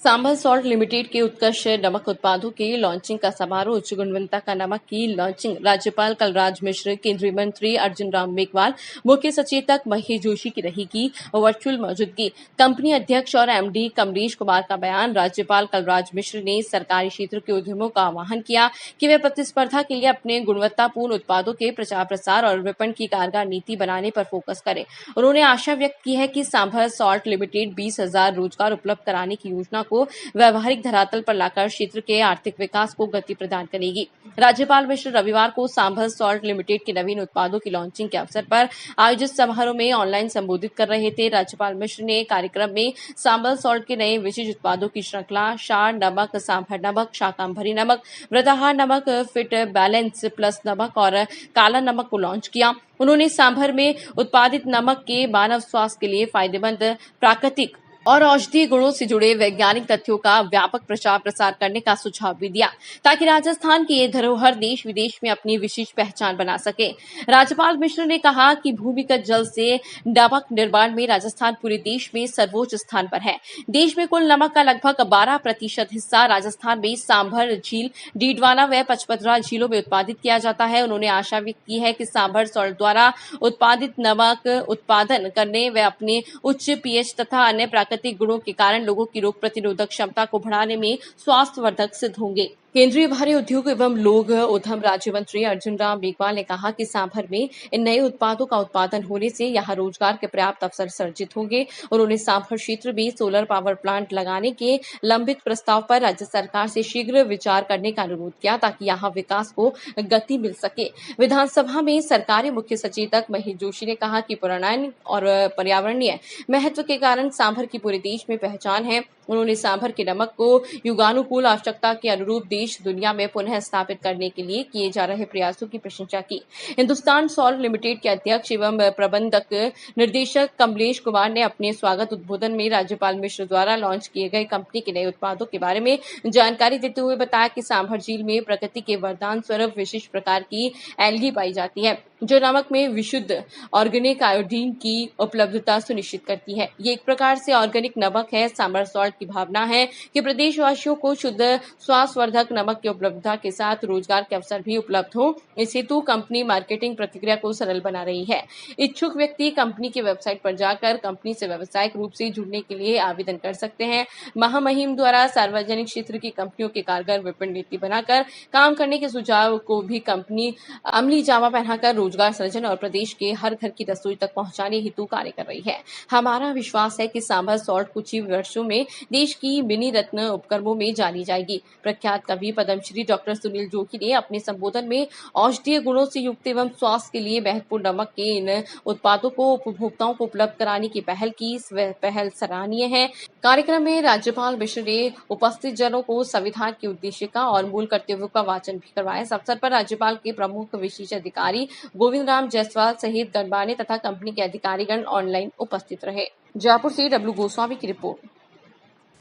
Sambar salt limited के उत्कृष्ट नमक उत्पादों के लॉन्चिंग का समारोह उच्च गुणवत्ता का नमक की लॉन्चिंग राज्यपाल कलराज मिश्र, केंद्रीय मंत्री अर्जुन राम मेघवाल, मुख्य सचेतक महेश जोशी की रहेगी वर्चुअल मौजूदगी। कंपनी अध्यक्ष और एमडी कमलेश कुमार का बयान। राज्यपाल कलराज मिश्र ने सरकारी क्षेत्र के उद्यमों का आह्वान किया कि वे प्रतिस्पर्धा के लिए अपने गुणवत्तापूर्ण उत्पादों के प्रचार प्रसार और विपणन की कारगर नीति बनाने पर फोकस करें। उन्होंने आशा व्यक्त की है कि सांभर सॉल्ट लिमिटेड 20,000 रोजगार उपलब्ध कराने की योजना को व्यवहारिक धरातल पर लाकर क्षेत्र के आर्थिक विकास को गति प्रदान करेगी। राज्यपाल मिश्र रविवार को सांभर सॉल्ट लिमिटेड के नवीन उत्पादों की लॉन्चिंग के अवसर पर आयोजित समारोह में ऑनलाइन संबोधित कर रहे थे। राज्यपाल मिश्र ने कार्यक्रम में सांभर सॉल्ट के नए विशेष उत्पादों की श्रृंखला शार नमक, सांभर नमक, शाकांभरी नमक, व्रताहार नमक, फिट बैलेंस प्लस नमक और काला नमक को लॉन्च किया। उन्होंने सांभर में उत्पादित नमक के मानव स्वास्थ्य के लिए फायदेमंद प्राकृतिक और औषधीय गुणों से जुड़े वैज्ञानिक तथ्यों का व्यापक प्रचार प्रसार करने का सुझाव भी दिया, ताकि राजस्थान की ये धरोहर देश विदेश में अपनी विशेष पहचान बना सके। राज्यपाल मिश्र ने कहा कि भूमिगत जल से नमक निर्माण में राजस्थान पूरे देश में सर्वोच्च स्थान पर है। देश में कुल नमक का लगभग 12% हिस्सा राजस्थान में सांभर झील, डीडवाना व पचपदरा झीलों में उत्पादित किया जाता है। उन्होंने आशा व्यक्त की है कि सांभर सॉल्ट द्वारा उत्पादित नमक उत्पादन करने व अपने उच्च पीएच तथा अन्य प्राकृतिक गुणों के कारण लोगों की रोग प्रतिरोधक क्षमता को बढ़ाने में स्वास्थ्यवर्धक सिद्ध होंगे। केंद्रीय भारी उद्योग एवं लोक उद्यम राज्य मंत्री अर्जुन राम मेघवाल ने कहा कि सांभर में इन नए उत्पादों का उत्पादन होने से यहां रोजगार के पर्याप्त अवसर सर्जित होंगे। उन्होंने सांभर क्षेत्र में सोलर पावर प्लांट लगाने के लंबित प्रस्ताव पर राज्य सरकार से शीघ्र विचार करने का अनुरोध किया, ताकि यहां विकास को गति मिल सके। विधानसभा में सरकारी मुख्य सचेतक महेश जोशी ने कहा कि पुरातन और पर्यावरणीय महत्व के कारण सांभर की पूरे देश में पहचान है। उन्होंने सांभर के नमक को युगानुकूल आवश्यकता के अनुरूप देश दुनिया में पुनः स्थापित करने के लिए किए जा रहे प्रयासों की प्रशंसा की। हिंदुस्तान सॉल्ट लिमिटेड के अध्यक्ष एवं प्रबंधक निर्देशक कमलेश कुमार ने अपने स्वागत उद्बोधन में राज्यपाल मिश्र द्वारा लॉन्च किए गए कंपनी के नए उत्पादों के बारे में जानकारी देते हुए बताया कि सांभर झील में प्रकृति के वरदान स्वरूप विशेष प्रकार की एल्गी पाई जाती है, जो नमक में विशुद्ध ऑर्गेनिक आयोडीन की उपलब्धता सुनिश्चित करती है। ये एक प्रकार से ऑर्गेनिक नमक है। सांभर सॉल्ट की भावना है कि प्रदेशवासियों को शुद्ध स्वास्थ्यवर्धक नमक की उपलब्धता के साथ रोजगार के अवसर भी उपलब्ध हो। इस हेतु कंपनी मार्केटिंग प्रक्रिया को सरल बना रही है। इच्छुक व्यक्ति कंपनी की वेबसाइट पर जाकर कंपनी से व्यावसायिक रूप से जुड़ने के लिए आवेदन कर सकते हैं। महामहिम द्वारा सार्वजनिक क्षेत्र की कंपनियों के कारगर विपणन नीति बनाकर काम करने के सुझाव को भी कंपनी अमली जामा पहनाकर रोजगार सृजन और प्रदेश के हर घर की रसोई तक पहुंचाने हेतु कार्य कर रही है। हमारा विश्वास है कि सांभर सॉल्ट कुछ ही वर्षों में देश की मिनी रत्न उपक्रमों में जानी जाएगी। प्रख्यात कवि पद्मश्री डॉक्टर सुनील जोशी ने अपने संबोधन में औषधीय गुणों से युक्त एवं स्वास्थ्य के लिए महत्वपूर्ण नमक के इन उत्पादों को उपभोक्ताओं को उपलब्ध कराने की पहल की। पहल सराहनीय है। कार्यक्रम में राज्यपाल मिश्र ने उपस्थित जनों को संविधान की उद्देशिका और मूल कर्तव्यों का वाचन भी करवाया। इस अवसर पर राज्यपाल के प्रमुख विशेष अधिकारी गोविंद राम जायसवाल सहित गणमान्य तथा कंपनी के अधिकारीगण ऑनलाइन उपस्थित रहे। जयपुर से डब्ल्यू गोस्वामी की रिपोर्ट।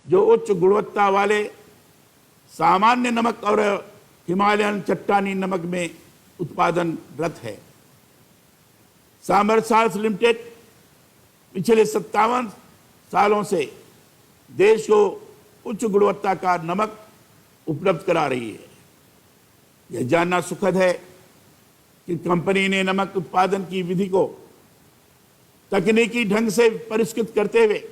जो उच्च गुणवत्ता वाले सामान्य नमक और हिमालयन चट्टानी नमक में उत्पादन रत है। सांभर सॉल्ट लिमिटेड पिछले 57 सालों से देश को उच्च गुणवत्ता का नमक उपलब्ध करा रही है। यह जानना सुखद है कि कंपनी ने नमक उत्पादन की विधि को तकनीकी ढंग से परिष्कृत करते हुए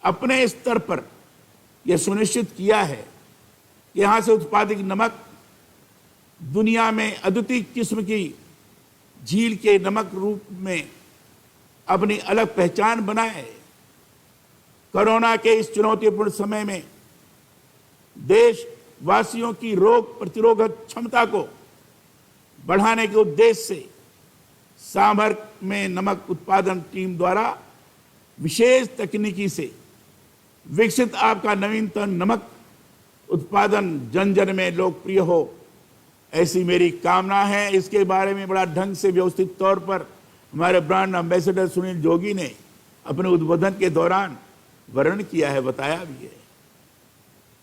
अपने स्तर पर यह सुनिश्चित किया है कि यहां से उत्पादित नमक दुनिया में अद्वितीय किस्म की झील के नमक रूप में अपनी अलग पहचान बनाए। कोरोना के इस चुनौतीपूर्ण समय में देशवासियों की रोग प्रतिरोधक क्षमता को बढ़ाने के उद्देश्य से सांभर में नमक उत्पादन टीम द्वारा विशेष तकनीकी से विकसित आपका नवीनतम नमक उत्पादन जन जन में लोकप्रिय हो, ऐसी मेरी कामना है। इसके बारे में बड़ा ढंग से व्यवस्थित तौर पर हमारे ब्रांड एम्बेसडर सुनील जोगी ने अपने उद्बोधन के दौरान वर्णन किया है, बताया भी है।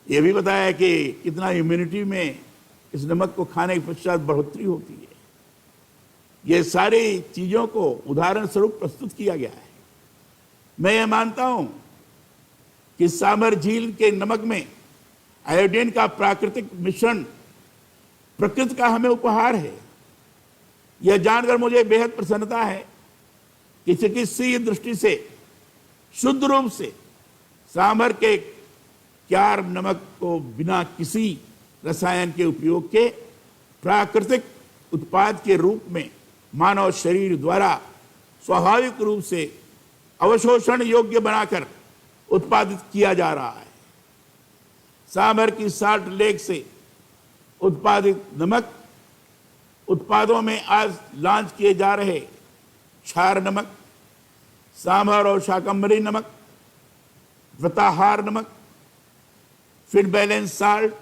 ये भी बताया कि कितना इम्यूनिटी में इस नमक को खाने के पश्चात बढ़ोतरी होती है। ये सारी चीजों को उदाहरण स्वरूप प्रस्तुत किया गया है। मैं ये मानता हूं कि सामर झील के नमक में आयोडीन का प्राकृतिक मिश्रण प्रकृति का हमें उपहार है। यह जानकर मुझे बेहद प्रसन्नता है कि चिकित्सीय दृष्टि से शुद्ध रूप से सामर के क्यार नमक को बिना किसी रसायन के उपयोग के प्राकृतिक उत्पाद के रूप में मानव शरीर द्वारा स्वाभाविक रूप से अवशोषण योग्य बनाकर उत्पादित किया जा रहा है। सामर की साल्ट लेक से उत्पादित नमक उत्पादों में आज लॉन्च किए जा रहे क्षार नमक, सांभर और शाकंभरी नमक, व्रताहार नमक, फिट बैलेंस साल्ट,